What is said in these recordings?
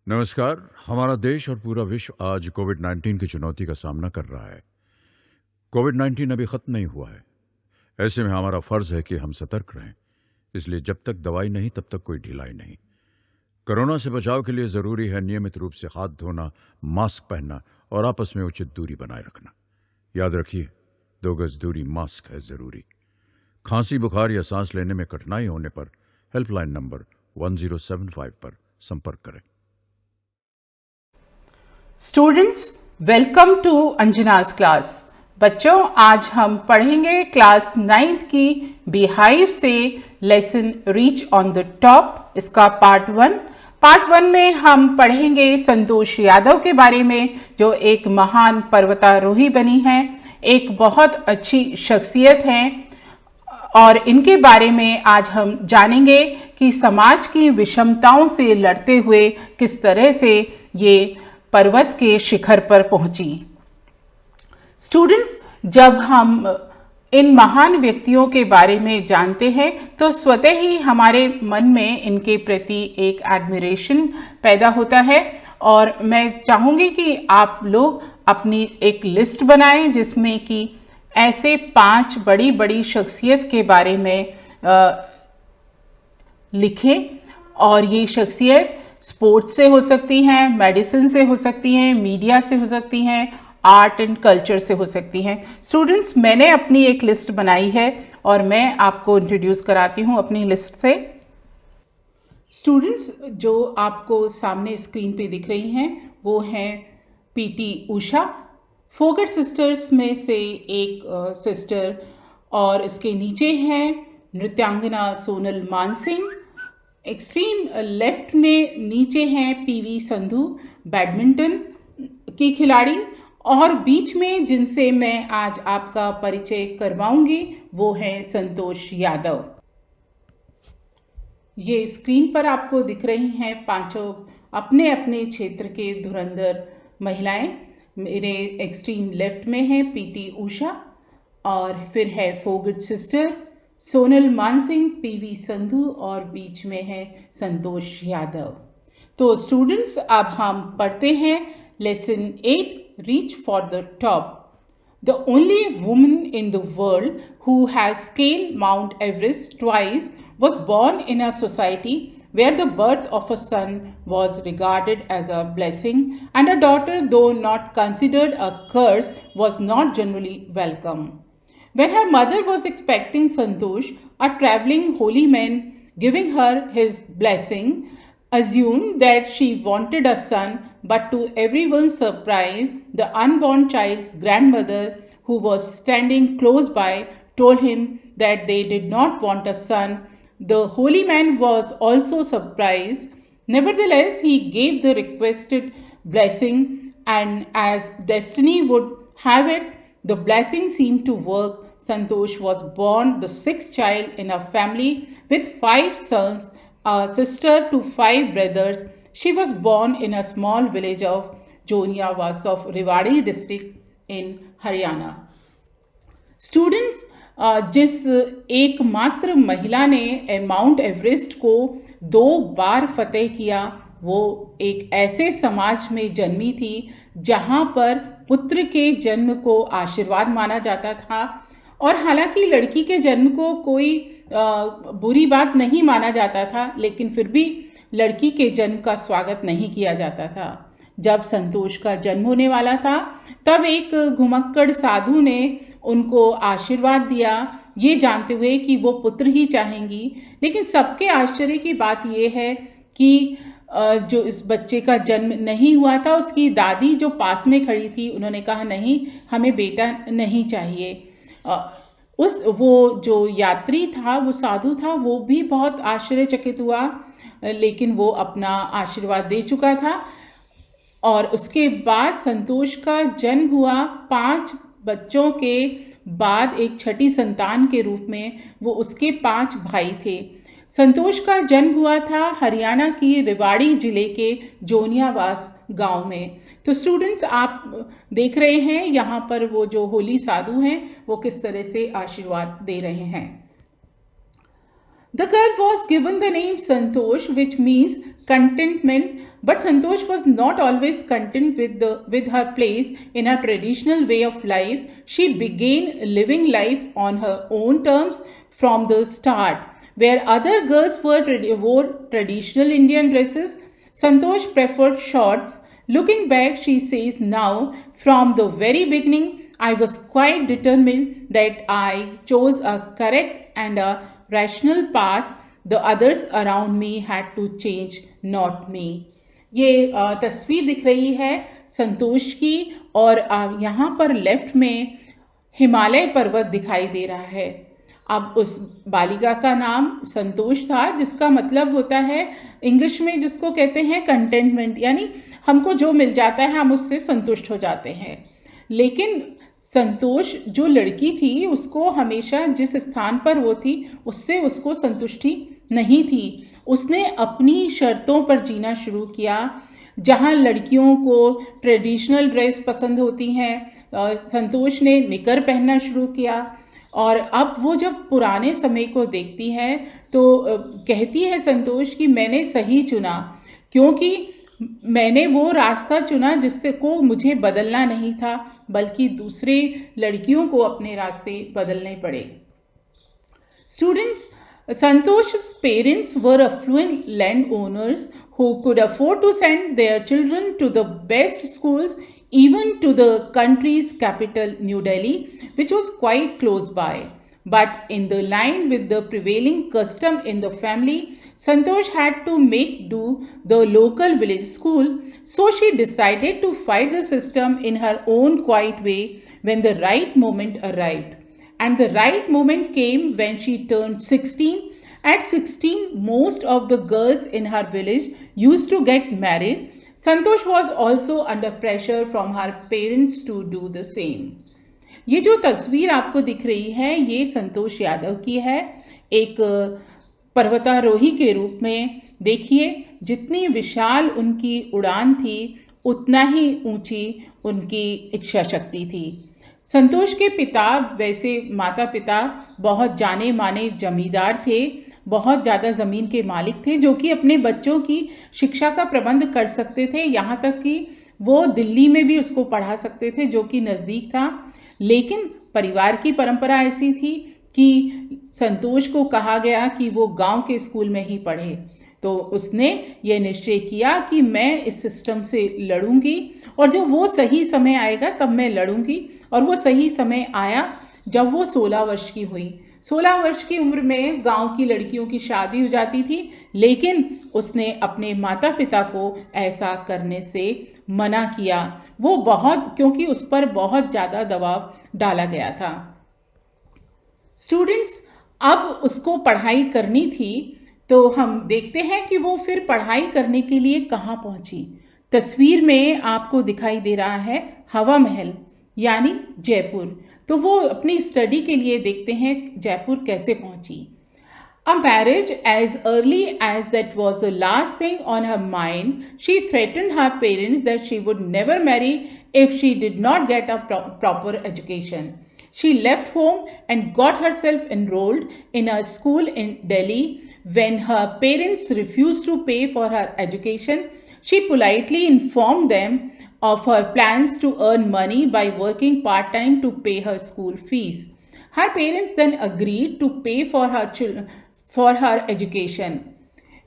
नमस्कार। हमारा देश और पूरा विश्व आज कोविड-19 की चुनौती का सामना कर रहा है। कोविड-19 अभी ख़त्म नहीं हुआ है। ऐसे में हमारा फ़र्ज़ है कि हम सतर्क रहें। इसलिए जब तक दवाई नहीं तब तक कोई ढिलाई नहीं। कोरोना से बचाव के लिए ज़रूरी है नियमित रूप से हाथ धोना, मास्क पहनना और आपस में उचित दूरी बनाए रखना। याद रखिए, 2 गज दूरी, मास्क है ज़रूरी। खांसी, बुखार या सांस लेने में कठिनाई होने पर हेल्पलाइन नंबर 1075 पर संपर्क करें। Students, welcome to Anjana's class. बच्चों, आज हम पढ़ेंगे क्लास 9th की बीहाइव से lesson Reach on the Top, इसका पार्ट 1। पार्ट 1 में हम पढ़ेंगे संतोष यादव के बारे में, जो एक महान पर्वतारोही बनी हैं, एक बहुत अच्छी शख्सियत हैं और इनके बारे में आज हम जानेंगे कि समाज की विषमताओं से लड़ते हुए किस तरह से ये पर्वत के शिखर पर पहुंची। स्टूडेंट्स, जब हम इन महान व्यक्तियों के बारे में जानते हैं तो स्वतः ही हमारे मन में इनके प्रति एक एडमिरेशन पैदा होता है और मैं चाहूंगी कि आप लोग अपनी एक लिस्ट बनाएं जिसमें कि ऐसे 5 बड़ी बड़ी शख्सियत के बारे में लिखें। और ये शख्सियत स्पोर्ट्स से हो सकती हैं, मेडिसिन से हो सकती हैं, मीडिया से हो सकती हैं, आर्ट एंड कल्चर से हो सकती हैं। स्टूडेंट्स, मैंने अपनी एक लिस्ट बनाई है और मैं आपको इंट्रोड्यूस कराती हूँ अपनी लिस्ट से। स्टूडेंट्स, जो आपको सामने स्क्रीन पे दिख रही हैं वो हैं पीटी उषा, फोगट सिस्टर्स में से एक सिस्टर, और इसके नीचे हैं नृत्यांगना सोनल मानसिंह। एक्सट्रीम लेफ्ट में नीचे हैं पीवी संधू, बैडमिंटन की खिलाड़ी, और बीच में जिनसे मैं आज आपका परिचय करवाऊंगी वो हैं संतोष यादव। ये स्क्रीन पर आपको दिख रही हैं 5 अपने अपने क्षेत्र के धुरंधर महिलाएं। मेरे एक्सट्रीम लेफ्ट में है पीटी उषा, और फिर है फोगट सिस्टर सोनल मानसिंह, पीवी संधू, और बीच में है संतोष यादव। तो स्टूडेंट्स, अब हम पढ़ते हैं lesson 8, reach for the top. The only woman in the world who has scaled Mount Everest twice was born in a society where the birth of a son was regarded as a blessing and a daughter, though not considered a curse, was not generally welcome. When her mother was expecting Santosh, a traveling holy man, giving her his blessing, assumed that she wanted a son, but to everyone's surprise, the unborn child's grandmother, who was standing close by, told him that they did not want a son. The holy man was also surprised. Nevertheless, he gave the requested blessing, and as destiny would have it, the blessing seemed to work. Santosh was born the 6th child in a family with 5 sons, a sister to 5 brothers. She was born in a small village of Joniawas of Rewari district in Haryana. Students, जिस एकमात्र महिला ने mount Everest को 2 बार फतेह किया, वो एक ऐसे समाज में जन्मी थी जहाँ पर पुत्र के जन्म को आशीर्वाद माना जाता था, और हालांकि लड़की के जन्म को कोई बुरी बात नहीं माना जाता था, लेकिन फिर भी लड़की के जन्म का स्वागत नहीं किया जाता था। जब संतोष का जन्म होने वाला था तब एक घुमक्कड़ साधु ने उनको आशीर्वाद दिया, ये जानते हुए कि वो पुत्र ही चाहेंगी। लेकिन सबके आश्चर्य की बात ये है कि जो इस बच्चे का जन्म नहीं हुआ था, उसकी दादी जो पास में खड़ी थी, उन्होंने कहा नहीं, हमें बेटा नहीं चाहिए। वो जो यात्री था, वो साधु था, वो भी बहुत आश्चर्यचकित हुआ, लेकिन वो अपना आशीर्वाद दे चुका था। और उसके बाद संतोष का जन्म हुआ। 5 बच्चों के बाद एक छठी संतान के रूप में वो उसके 5 भाई थे। संतोष का जन्म हुआ था हरियाणा की रेवाड़ी जिले के जोनियावास गांव में। तो स्टूडेंट्स, आप देख रहे हैं यहाँ पर वो जो होली साधु हैं वो किस तरह से आशीर्वाद दे रहे हैं। The girl was given the name Santosh, which means contentment, but Santosh was not always content with her place in her traditional way of life. She began living life on her own terms from the start. Where other girls wore traditional Indian dresses, Santosh preferred shorts. Looking back, she says now, from the very beginning, I was quite determined that I chose a correct and a rational path. The others around me had to change, not me. ये तस्वीर दिख रही है संतोष की, और यहाँ पर left में हिमालय पर्वत दिखाई दे रहा है। अब उस बालिका का नाम संतोष था, जिसका मतलब होता है इंग्लिश में जिसको कहते हैं कंटेंटमेंट, यानी हमको जो मिल जाता है हम उससे संतुष्ट हो जाते हैं। लेकिन संतोष जो लड़की थी, उसको हमेशा जिस स्थान पर वो थी उससे उसको संतुष्टि नहीं थी। उसने अपनी शर्तों पर जीना शुरू किया। जहाँ लड़कियों को ट्रेडिशनल ड्रेस पसंद होती हैं, संतोष ने निकर पहनना शुरू किया। और अब वो जब पुराने समय को देखती है तो कहती है संतोष कि मैंने सही चुना, क्योंकि मैंने वो रास्ता चुना जिससे को मुझे बदलना नहीं था, बल्कि दूसरे लड़कियों को अपने रास्ते बदलने पड़े। Students, Santosh's parents were affluent landowners who could afford to send their children to the best schools, even to the country's capital, New Delhi, which was quite close by. But in the line with the prevailing custom in the family, Santosh had to make do the local village school, so she decided to fight the system in her own quiet way when the right moment arrived. And the right moment came when she turned 16. At 16, most of the girls in her village used to get married. Santosh was also under pressure from her parents to do the same. ये जो तस्वीर आपको दिख रही है, ये संतोष यादव की है। एक पर्वतारोही के रूप में देखिए, जितनी विशाल उनकी उड़ान थी, उतना ही ऊंची उनकी इच्छा शक्ति थी। संतोष के पिता, वैसे माता पिता बहुत जाने माने जमींदार थे, बहुत ज़्यादा ज़मीन के मालिक थे, जो कि अपने बच्चों की शिक्षा का प्रबंध कर सकते थे। यहाँ तक कि वो दिल्ली में भी उसको पढ़ा सकते थे, जो कि नज़दीक था। लेकिन परिवार की परंपरा ऐसी थी कि संतोष को कहा गया कि वो गांव के स्कूल में ही पढ़े। तो उसने ये निश्चय किया कि मैं इस सिस्टम से लड़ूंगी, और जब वो सही समय आएगा तब मैं लड़ूंगी। और वो सही समय आया जब वो 16 वर्ष की हुई। 16 वर्ष की उम्र में गांव की लड़कियों की शादी हो जाती थी, लेकिन उसने अपने माता पिता को ऐसा करने से मना किया। वो क्योंकि उस पर बहुत ज़्यादा दबाव डाला गया था। स्टूडेंट्स, अब उसको पढ़ाई करनी थी, तो हम देखते हैं कि वो फिर पढ़ाई करने के लिए कहाँ पहुँची। तस्वीर में आपको दिखाई दे रहा है हवा महल, यानी जयपुर। तो वो अपनी स्टडी के लिए देखते हैं जयपुर कैसे पहुंची। A marriage as early as that was the last thing on her mind. She threatened her parents that she would never marry if she did not get a proper education. She left home and got herself enrolled in a school in Delhi. When her parents refused to pay for her education, she politely informed them of her plans to earn money by working part-time to pay her school fees. Her parents then agreed to pay for her education.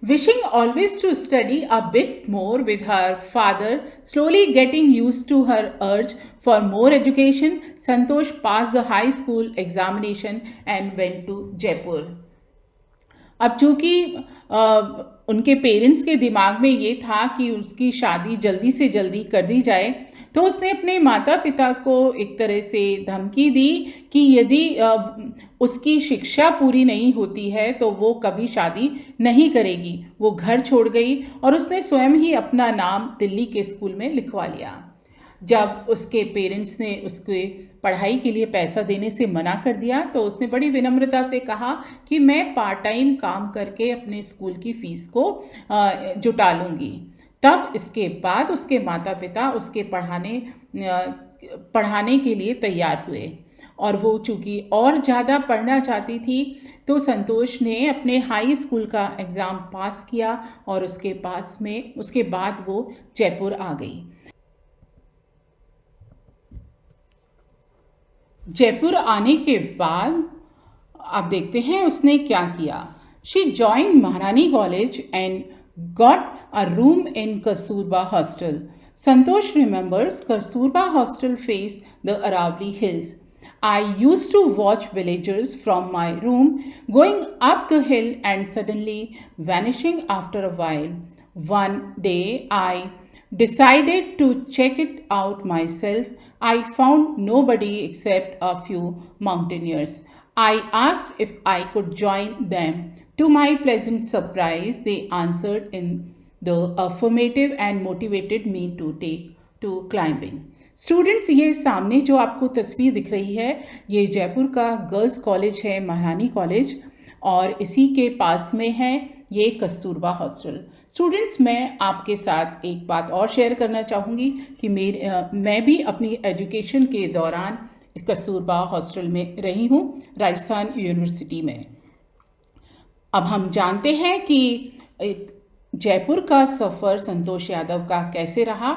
Wishing always to study a bit more with her father, slowly getting used to her urge for more education, Santosh passed the high school examination and went to Jaipur. अब चूँकि उनके parents के दिमाग में ये था कि उसकी शादी जल्दी से जल्दी कर दी जाए, तो उसने अपने माता पिता को एक तरह से धमकी दी कि यदि उसकी शिक्षा पूरी नहीं होती है तो वो कभी शादी नहीं करेगी। वो घर छोड़ गई और उसने स्वयं ही अपना नाम दिल्ली के स्कूल में लिखवा लिया। जब उसके पेरेंट्स ने उसके पढ़ाई के लिए पैसा देने से मना कर दिया, तो उसने बड़ी विनम्रता से कहा कि मैं पार्ट टाइम काम करके अपने स्कूल की फ़ीस को जुटा लूँगी। तब इसके बाद उसके माता पिता उसके पढ़ाने के लिए तैयार हुए। और वो चूँकि और ज़्यादा पढ़ना चाहती थी, तो संतोष ने अपने हाई स्कूल का एग्ज़ाम पास किया और उसके बाद वो जयपुर आ गई। जयपुर आने के बाद आप देखते हैं उसने क्या किया। She join Maharani College and got a room in Kasturba Hostel. Santosh remembers Kasturba Hostel face the Aravalli Hills. I used to watch villagers from my room going up the hill and suddenly vanishing after a while. One day I decided to check it out myself. I found nobody except a few mountaineers. I asked if I could join them. To my pleasant surprise, they answered in the affirmative and motivated me to take to climbing. Students, ये सामने जो आपको तस्वीर दिख रही है, ये जयपुर का गर्ल्स कॉलेज है, महारानी कॉलेज, और इसी के पास में है ये कस्तूरबा हॉस्टल। स्टूडेंट्स, मैं आपके साथ एक बात और शेयर करना चाहूँगी कि मैं भी अपनी एजुकेशन के दौरान कस्तूरबा हॉस्टल में रही हूँ, राजस्थान यूनिवर्सिटी में। अब हम जानते हैं कि जयपुर का सफ़र संतोष यादव का कैसे रहा।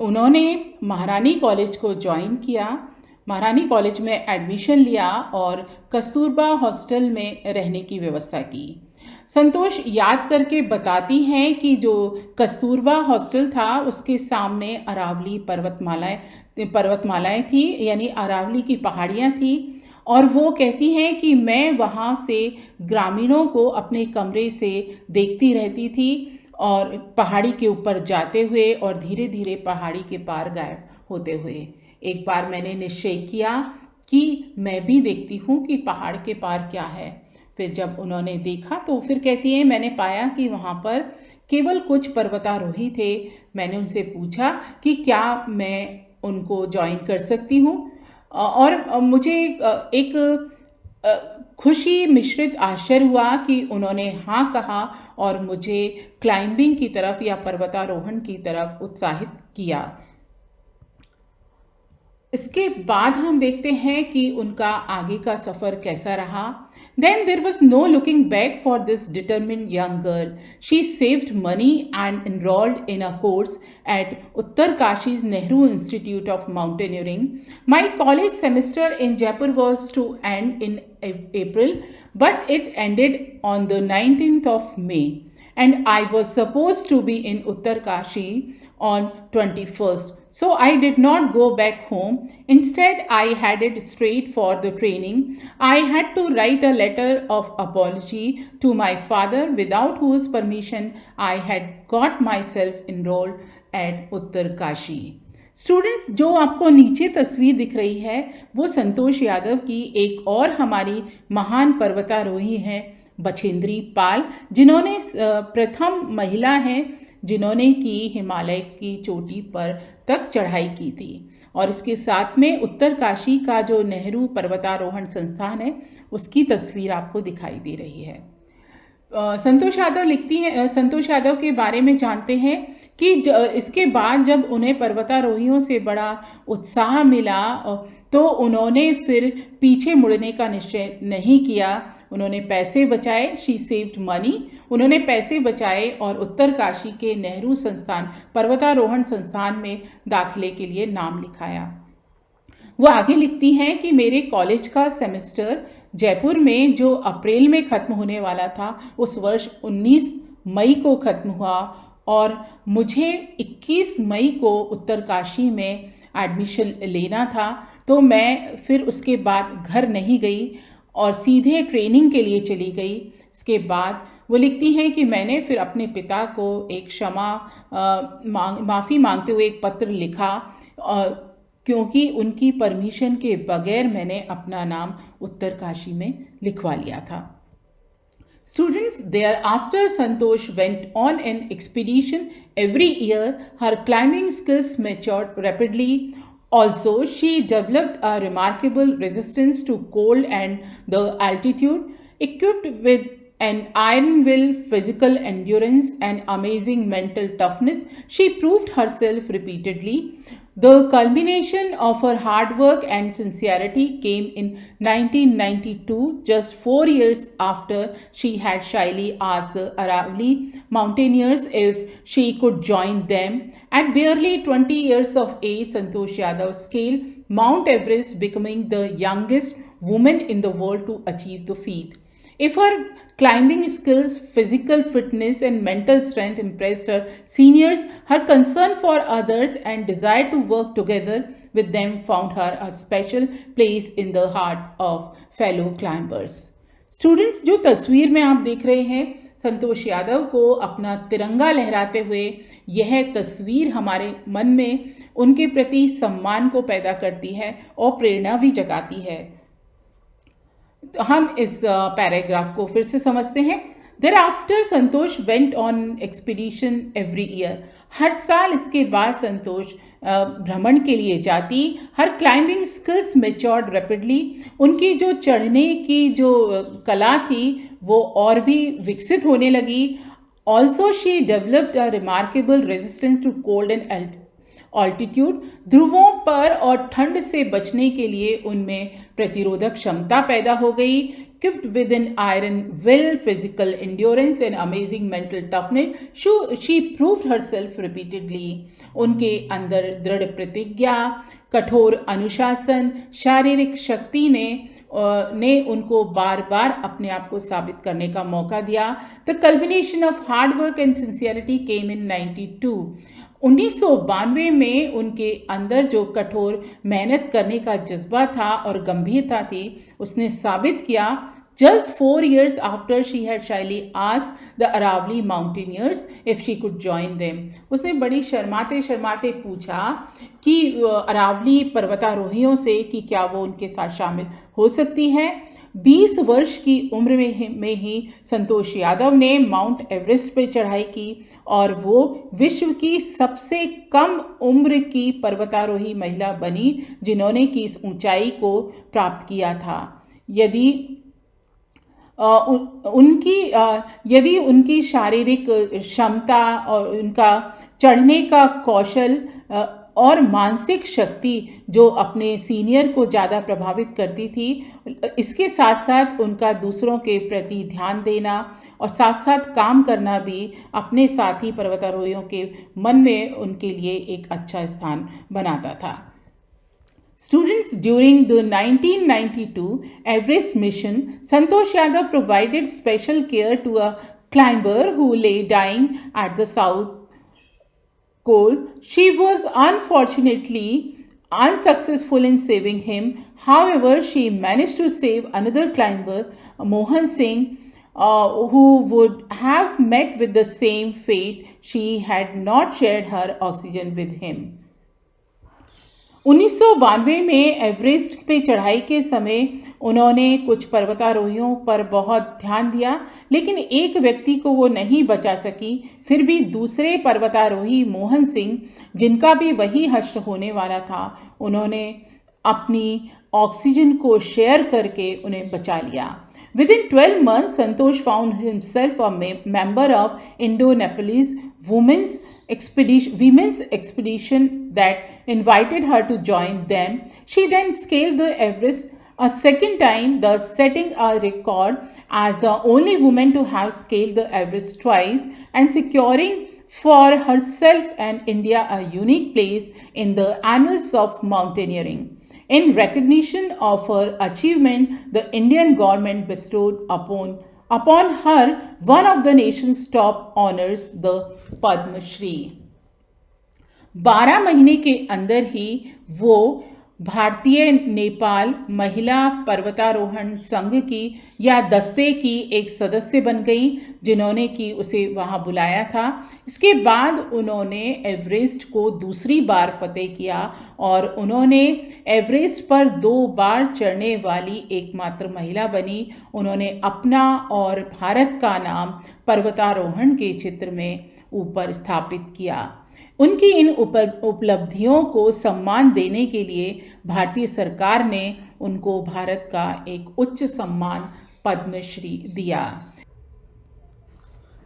उन्होंने महारानी कॉलेज को ज्वाइन किया, महारानी कॉलेज में एडमिशन लिया और कस्तूरबा हॉस्टल में रहने की व्यवस्था की। संतोष याद करके बताती हैं कि जो कस्तूरबा हॉस्टल था उसके सामने अरावली पर्वतमालाएं थी, यानी अरावली की पहाड़ियाँ थी, और वो कहती हैं कि मैं वहाँ से ग्रामीणों को अपने कमरे से देखती रहती थी और पहाड़ी के ऊपर जाते हुए और धीरे धीरे पहाड़ी के पार गायब होते हुए। एक बार मैंने निश्चय किया कि मैं भी देखती हूँ कि पहाड़ के पार क्या है। फिर जब उन्होंने देखा तो फिर कहती हैं, मैंने पाया कि वहाँ पर केवल कुछ पर्वतारोही थे। मैंने उनसे पूछा कि क्या मैं उनको ज्वाइन कर सकती हूँ, और मुझे एक खुशी मिश्रित आश्चर्य हुआ कि उन्होंने हाँ कहा और मुझे क्लाइंबिंग की तरफ या पर्वतारोहण की तरफ उत्साहित किया। इसके बाद हम देखते हैं कि उनका आगे का सफ़र कैसा रहा। Then there was no looking back for this determined young girl. She saved money and enrolled in a course at Uttarkashi's Nehru Institute of Mountaineering. My college semester in Jaipur was to end in April, but it ended on the 19th of May, and I was supposed to be in Uttarkashi on 21st. So I did not go back home. Instead, I headed straight for the training. I had to write a letter of apology to my father, without whose permission I had got myself enrolled at Uttarkashi. Students, जो आपको नीचे तस्वीर दिख रही है वो संतोष यादव की एक और हमारी महान पर्वतारोही हैं बछेंद्री पाल, जिन्होंने प्रथम महिला हैं जिन्होंने की हिमालय की चोटी पर तक चढ़ाई की थी। और इसके साथ में उत्तरकाशी का जो नेहरू पर्वतारोहण संस्थान है उसकी तस्वीर आपको दिखाई दे रही है। संतोष यादव लिखती हैं, संतोष यादव के बारे में जानते हैं कि इसके बाद जब उन्हें पर्वतारोहियों से बड़ा उत्साह मिला तो उन्होंने फिर पीछे मुड़ने का निश्चय नहीं किया। उन्होंने पैसे बचाए, शी सेव्ड मनी, उन्होंने पैसे बचाए और उत्तरकाशी के नेहरू संस्थान पर्वतारोहण संस्थान में दाखिले के लिए नाम लिखाया। वो आगे लिखती हैं कि मेरे कॉलेज का सेमेस्टर जयपुर में जो अप्रैल में ख़त्म होने वाला था उस वर्ष 19 मई को ख़त्म हुआ और मुझे 21 मई को उत्तरकाशी में एडमिशन लेना था। तो मैं फिर उसके बाद घर नहीं गई और सीधे ट्रेनिंग के लिए चली गई। इसके बाद वो लिखती हैं कि मैंने फिर अपने पिता को एक माफ़ी मांगते हुए एक पत्र लिखा क्योंकि उनकी परमिशन के बगैर मैंने अपना नाम उत्तरकाशी में लिखवा लिया था। Students, thereafter Santosh went on an expedition every year. Her climbing skills matured rapidly. Also, she developed a remarkable resistance to cold and the altitude. Equipped with an iron will, physical endurance, and amazing mental toughness, she proved herself repeatedly. The culmination of her hard work and sincerity came in 1992, just 4 years after she had shyly asked the Aravalli mountaineers if she could join them. At barely 20 years of age, Santosh Yadav scaled Mount Everest, becoming the youngest woman in the world to achieve the feat. If her climbing skills, physical fitness, and mental strength impressed her seniors, her concern for others and desire to work together with them found her a special place in the hearts of fellow climbers. Students, जो तस्वीर में आप देख रहे हैं संतोष यादव को अपना तिरंगा लहराते हुए, यह तस्वीर हमारे मन में उनके प्रति सम्मान को पैदा करती है और प्रेरणा भी जगाती है। हम इस पैराग्राफ को फिर से समझते हैं। Thereafter Santosh went on expedition every year. हर साल इसके बाद संतोष भ्रमण के लिए जाती। हर क्लाइंबिंग स्किल्स matured rapidly. उनकी जो चढ़ने की जो कला थी वो और भी विकसित होने लगी। Also she developed a remarkable resistance to cold and altitude. ध्रुवों पर और ठंड से बचने के लिए उनमें प्रतिरोधक क्षमता पैदा हो गई। Equipped with an iron will, physical endurance, and amazing mental toughness, she proved herself repeatedly. उनके अंदर दृढ़ प्रतिज्ञा, कठोर अनुशासन, शारीरिक शक्ति ने उनको बार बार अपने आप को साबित करने का मौका दिया। The combination of hard work and sincerity came in 92। 1992 में उनके अंदर जो कठोर मेहनत करने का जज्बा था और गंभीरता थी, उसने साबित किया। Just 4 years after she had shyly asked the Aravalli mountaineers if she could join them. उसने बड़ी शर्माते शर्माते पूछा कि अरावली पर्वतारोहियों से कि क्या वो उनके साथ शामिल हो सकती है। 20 वर्ष की उम्र में ही संतोष यादव ने माउंट एवरेस्ट पर चढ़ाई की और वो विश्व की सबसे कम उम्र की पर्वतारोही महिला बनी जिन्होंने की इस ऊंचाई को प्राप्त किया था। यदि उनकी शारीरिक क्षमता और उनका चढ़ने का कौशल और मानसिक शक्ति जो अपने सीनियर को ज़्यादा प्रभावित करती थी, इसके साथ साथ उनका दूसरों के प्रति ध्यान देना और साथ साथ काम करना भी अपने साथी पर्वतारोहियों के मन में उनके लिए एक अच्छा स्थान बनाता था। Students, during the 1992 Everest mission, Santosh Yadav provided special care to a climber who lay dying at the south pole. She was unfortunately unsuccessful in saving him. However, she managed to save another climber, Mohan Singh, who would have met with the same fate she had not shared her oxygen with him. 1992 में Everest पे चढ़ाई के समय उन्होंने कुछ पर्वतारोहियों पर बहुत ध्यान दिया, लेकिन एक व्यक्ति को वो नहीं बचा सकी। फिर भी दूसरे पर्वतारोही मोहन सिंह, जिनका भी वही हश्र होने वाला था, उन्होंने अपनी ऑक्सीजन को शेयर करके उन्हें बचा लिया। Within 12 months, Santosh found himself a member of Indo-Nepalese women's expedition that invited her to join them. She then scaled the Everest a second time, thus setting a record as the only woman to have scaled the Everest twice and securing for herself and India a unique place in the annals of mountaineering. In recognition of her achievement, the Indian government bestowed upon her one of the nation's top honors, the Padma Shri. 12 महीने के अंदर ही वो भारतीय नेपाल महिला पर्वतारोहण संघ की या दस्ते की एक सदस्य बन गई, जिन्होंने कि उसे वहाँ बुलाया था। इसके बाद उन्होंने एवरेस्ट को दूसरी बार फतेह किया और उन्होंने एवरेस्ट पर 2 बार चढ़ने वाली एकमात्र महिला बनी। उन्होंने अपना और भारत का नाम पर्वतारोहण के क्षेत्र में ऊपर स्थापित किया। उनकी इन उपलब्धियों को सम्मान देने के लिए भारतीय सरकार ने उनको भारत का एक उच्च सम्मान पद्मश्री दिया।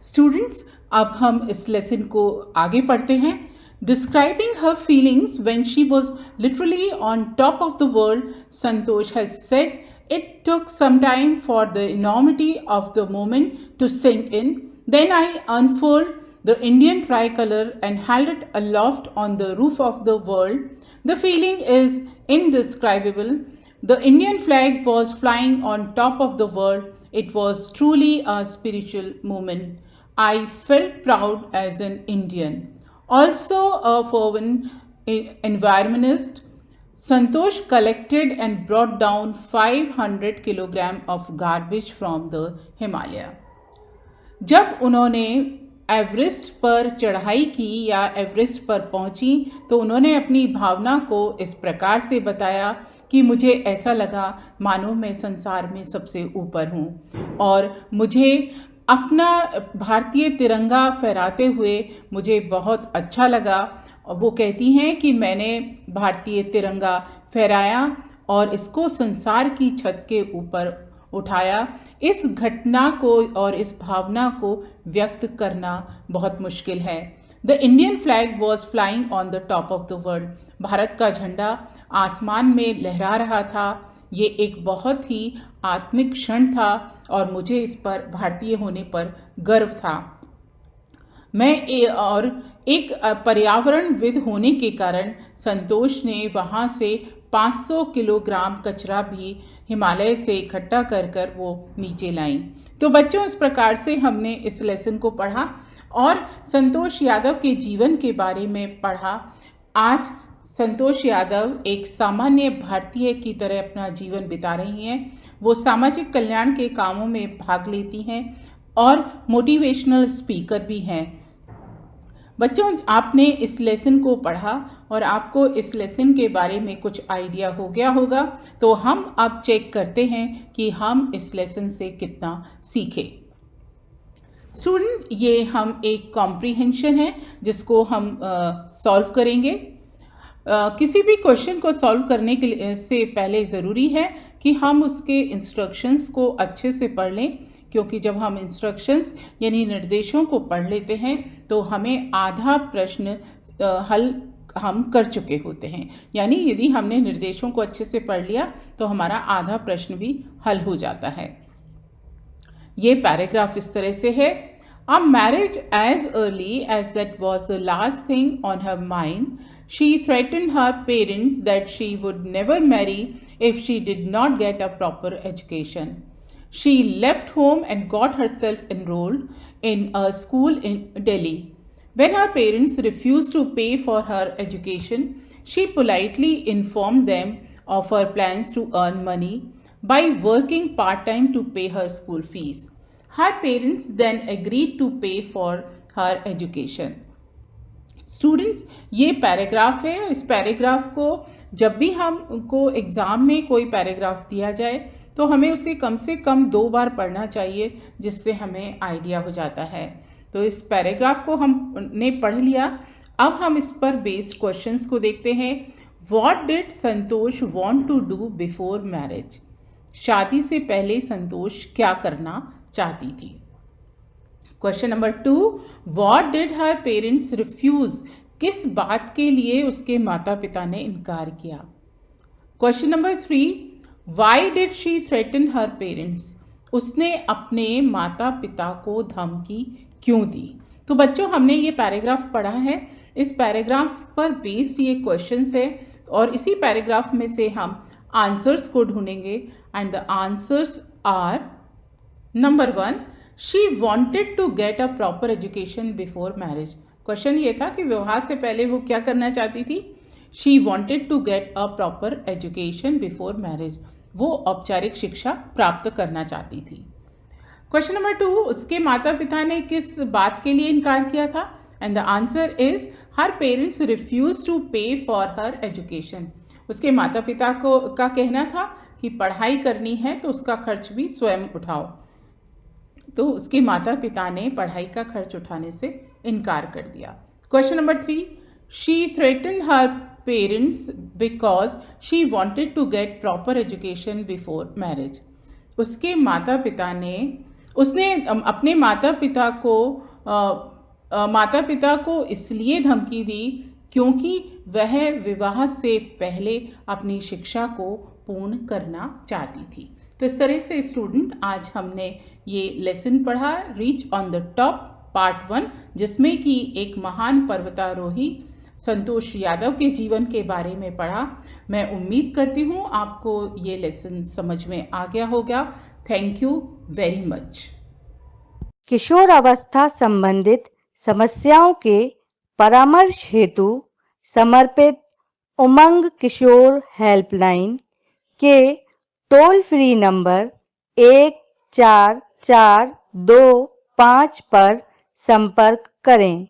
स्टूडेंट्स, अब हम इस लेसन को आगे पढ़ते हैं. Describing her feelings when she was literally on top of the world, Santosh has said it took some time for the enormity of the moment to sink in. Then I unfurled the Indian tricolor and held it aloft on the roof of the world. The feeling is indescribable. The Indian flag was flying on top of the world. It was truly a spiritual moment. I felt proud as an Indian. Also a fervent environmentalist, Santosh collected and brought down 500 kilograms of garbage from the Himalaya. जब उन्होंने Everest पर चढ़ाई की या Everest पर पहुंची तो उन्होंने अपनी भावना को इस प्रकार से बताया कि मुझे ऐसा लगा मानो मैं संसार में सबसे ऊपर हूँ और मुझे अपना भारतीय तिरंगा फहराते हुए मुझे बहुत अच्छा लगा. वो कहती हैं कि मैंने भारतीय तिरंगा फहराया और इसको संसार की छत के ऊपर उठाया. इस घटना को और इस भावना को व्यक्त करना बहुत मुश्किल है. The Indian flag was flying on the top of the world. Bharat का झंडा आसमान में लहरा रहा था. ये एक बहुत ही आत्मिक क्षण था और मुझे इस पर भारतीय होने पर गर्व था. मैं एक पर्यावरणविद होने के कारण संतोष ने वहाँ से 500 किलोग्राम कचरा भी हिमालय से इकट्ठा कर कर वो नीचे लाई. तो बच्चों, इस प्रकार से हमने इस लेसन को पढ़ा और संतोष यादव के जीवन के बारे में पढ़ा. आज संतोष यादव एक सामान्य भारतीय की तरह अपना जीवन बिता रही हैं. वो सामाजिक कल्याण के कामों में भाग लेती हैं और मोटिवेशनल स्पीकर भी हैं. बच्चों, आपने इस लेसन को पढ़ा और आपको इस लेसन के बारे में कुछ आइडिया हो गया होगा. तो हम अब चेक करते हैं कि हम इस लेसन से कितना सीखे. स्टूडेंट, ये हम एक कॉम्प्रीहेंशन है जिसको हम सॉल्व करेंगे. किसी भी क्वेश्चन को सॉल्व करने के से पहले ज़रूरी है कि हम उसके इंस्ट्रक्शंस को अच्छे से पढ़ लें, क्योंकि जब हम इंस्ट्रक्शंस यानी निर्देशों को पढ़ लेते हैं तो हमें आधा प्रश्न हल हम कर चुके होते हैं. यानी यदि हमने निर्देशों को अच्छे से पढ़ लिया तो हमारा आधा प्रश्न भी हल हो जाता है. ये पैराग्राफ इस तरह से है. A marriage as early as that was the last thing on her mind. She threatened her parents that she would never marry if she did not get a proper education. She left home and got herself enrolled in a school in Delhi. When her parents refused to pay for her education, she politely informed them of her plans to earn money by working part-time to pay her school fees. Her parents then agreed to pay for her education. Students, ये paragraph है. इस paragraph को जब भी हमको exam में कोई paragraph दिया जाए तो हमें उसे कम से कम 2 बार पढ़ना चाहिए, जिससे हमें आइडिया हो जाता है. तो इस पैराग्राफ को हमने पढ़ लिया. अब हम इस पर बेस्ड क्वेश्चंस को देखते हैं. What did Santosh want to do before marriage? शादी से पहले संतोष क्या करना चाहती थी. Question number 2, what did her parents refuse? किस बात के लिए उसके माता पिता ने इनकार किया. Question number 3, why did she threaten her parents? उसने अपने माता पिता को धमकी क्यों दी. तो बच्चों, हमने ये पैराग्राफ पढ़ा है. इस पैराग्राफ पर बेस्ड ये क्वेश्चंस है और इसी पैराग्राफ में से हम आंसर्स को ढूंढेंगे. And the answers are: number 1, she wanted to get a proper education before marriage. Question ये था कि विवाह से पहले वो क्या करना चाहती थी. She wanted to get a proper education before marriage. वो औपचारिक शिक्षा प्राप्त करना चाहती थी. क्वेश्चन नंबर 2, उसके माता पिता ने किस बात के लिए इनकार किया था. And the answer is her parents refuse to pay for her education. उसके माता पिता का कहना था कि पढ़ाई करनी है तो उसका खर्च भी स्वयं उठाओ. तो उसके माता पिता ने पढ़ाई का खर्च उठाने से इनकार कर दिया. Question number 3, she threaten her parents because she wanted to get proper education before marriage. उसके माता पिता ने उसने अपने माता पिता को इसलिए धमकी दी क्योंकि वह विवाह से पहले अपनी शिक्षा को पूर्ण करना चाहती थी। तो इस तरह से स्टूडेंट आज हमने ये लेसन पढ़ा reach on the top part 1, जिसमें कि एक महान पर्वतारोही संतोष यादव के जीवन के बारे में पढ़ा। मैं उम्मीद करती हूँ आपको ये लेसन समझ में आ गया होगा। Thank you very much. किशोर अवस्था संबंधित समस्याओं के परामर्श हेतु समर्पित उमंग किशोर हेल्पलाइन के टोल फ्री नंबर 144225 पर संपर्क करें।